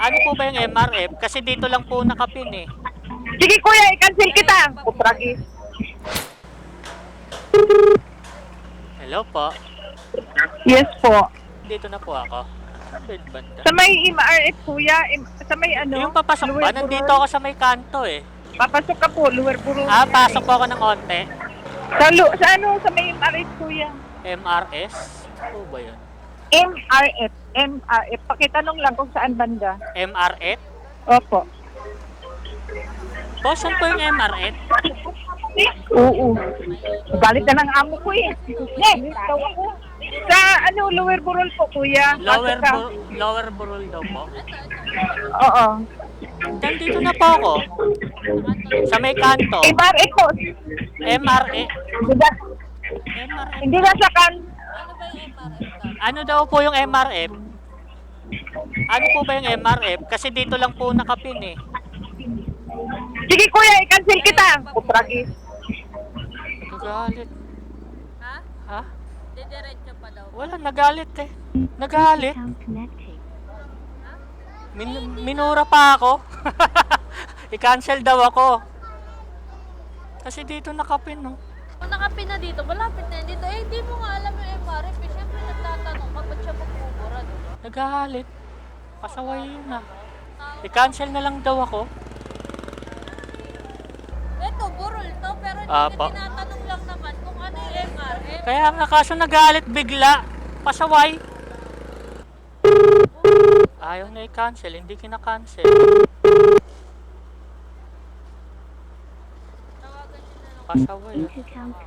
Ano po ba yung MRF? Kasi dito lang po nakapin eh. Sige kuya, i-cancel kita. Putragi. Hello po. Yes po. Dito na po ako. Bed banda. Sa may MRF kuya, sa may ano? Yung papasok ba? Lower Nandito Burol. ako sa may kanto eh. Papasok ka po, Lower Burol. Pasok po ako ng onte. Sa ano, sa may MRF kuya? MRS? Ano ba yun? MRF. Pakitanong lang kung saan banda. MRF? Opo. Po, saan po yung MRF? Oo. Galit na ng amo ko eh. Tawa ko. Sa ano, Lower Burol po kuya. Pasok ka. Lower Burol daw po. Oo. Nandito na po ako. Sa may kanto. MRF po. MRF. Hindi na, MRF. hindi na sa kan. Ano daw po yung MRF? Ano po ba yung MRF? Kasi dito lang po nakapin eh. Sige kuya, i-cancel kita. Putragi. Nagalit. Ha? Ha? Didiretso pa daw. Wala, nagalit eh. Nagalit. Minura pa ako. I-cancel daw ako. Kasi dito nakapin, no? Kung nakapin na dito, malapit na yan dito. Eh, hindi mo nga alam yung MRF. Eh, syempre nagtatanong ka, ba't siya magpupura, diba? Nagalit. Pasaway yun na. I-cancel na lang daw ako. Ito, burol to, pero hindi Apa. ka tinatanong lang naman kung ano yung MRF. Kaya nga kaso nagalit bigla. Pasaway. Ayaw na i-cancel, hindi kina-cancel. Tawagan nyo na lang. Pasaway.